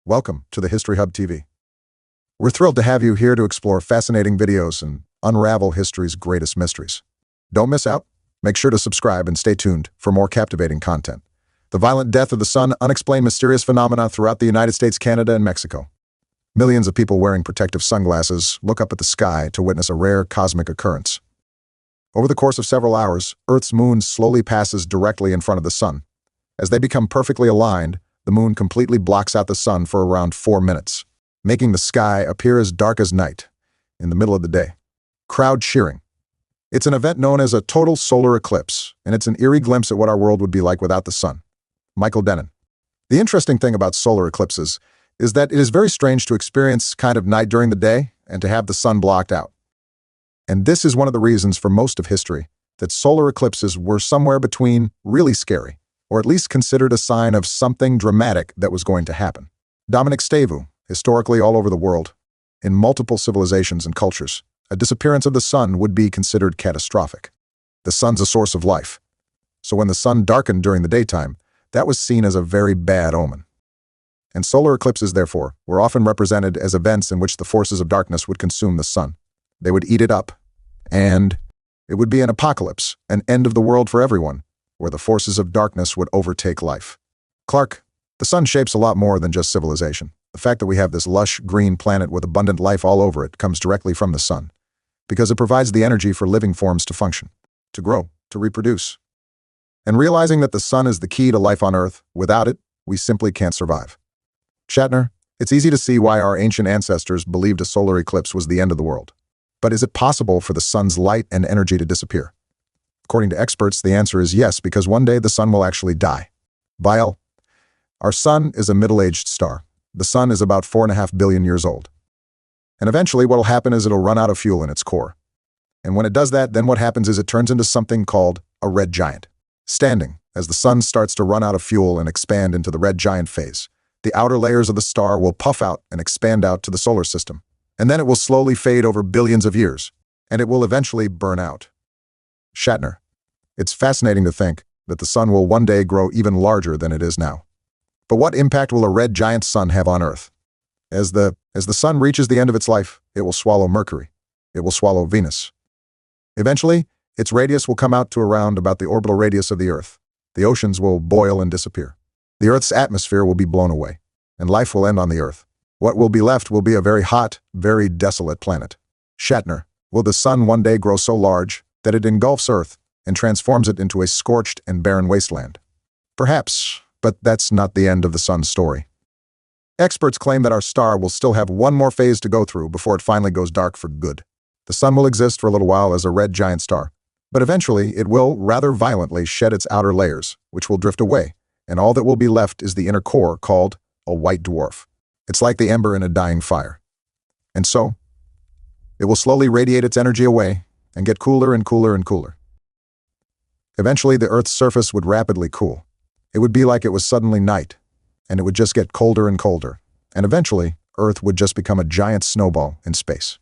Welcome to the History Hub TV. We're thrilled to have you here to explore fascinating videos and unravel history's greatest mysteries. Don't miss out. Make sure to subscribe and stay tuned for more captivating content. The violent death of the sun, unexplained mysterious phenomena throughout the United States, Canada, and Mexico. Millions of people wearing protective sunglasses look up at the sky to witness a rare cosmic occurrence. Over the course of several hours, Earth's moon slowly passes directly in front of the sun. As they become perfectly aligned, the moon completely blocks out the sun for around 4 minutes, making the sky appear as dark as night in the middle of the day. Crowd cheering. It's an event known as a total solar eclipse, and it's an eerie glimpse at what our world would be like without the sun. Michael DENNIN. The interesting thing about solar eclipses is that it is very strange to experience kind of night during the day and to have the sun blocked out. And this is one of the reasons for most of history that solar eclipses were somewhere between really scary, or at least considered a sign of something dramatic that was going to happen. Dominic Stavu, historically all over the world, in multiple civilizations and cultures, a disappearance of the sun would be considered catastrophic. The sun's a source of life. So when the sun darkened during the daytime, that was seen as a very bad omen. And solar eclipses, therefore, were often represented as events in which the forces of darkness would consume the sun. They would eat it up, and it would be an apocalypse, an end of the world for everyone, where the forces of darkness would overtake life. Clark, the sun shapes a lot more than just civilization. The fact that we have this lush, green planet with abundant life all over it comes directly from the sun, because it provides the energy for living forms to function, to grow, to reproduce. And realizing that the sun is the key to life on Earth, without it, we simply can't survive. Shatner, it's easy to see why our ancient ancestors believed a solar eclipse was the end of the world. But is it possible for the sun's light and energy to disappear? According to experts, the answer is yes, because one day the sun will actually die. Vile. Our sun is a middle-aged star. The sun is about 4.5 billion years old. And eventually what will happen is it'll run out of fuel in its core. And when it does that, then what happens is it turns into something called a red giant. Standing, as the sun starts to run out of fuel and expand into the red giant phase, the outer layers of the star will puff out and expand out to the solar system. And then it will slowly fade over billions of years, and it will eventually burn out. Shatner. It's fascinating to think that the sun will one day grow even larger than it is now. But what impact will a red giant sun have on Earth? As the sun reaches the end of its life, it will swallow Mercury. It will swallow Venus. Eventually, its radius will come out to around about the orbital radius of the Earth. The oceans will boil and disappear. The Earth's atmosphere will be blown away, and life will end on the Earth. What will be left will be a very hot, very desolate planet. Shatner. Will the sun one day grow so large that it engulfs Earth and transforms it into a scorched and barren wasteland? Perhaps, but that's not the end of the sun's story. Experts claim that our star will still have one more phase to go through before it finally goes dark for good. The sun will exist for a little while as a red giant star, but eventually it will rather violently shed its outer layers, which will drift away, and all that will be left is the inner core called a white dwarf. It's like the ember in a dying fire. And so, it will slowly radiate its energy away and get cooler and cooler and cooler. Eventually, the Earth's surface would rapidly cool. It would be like it was suddenly night, and it would just get colder and colder. And eventually, Earth would just become a giant snowball in space.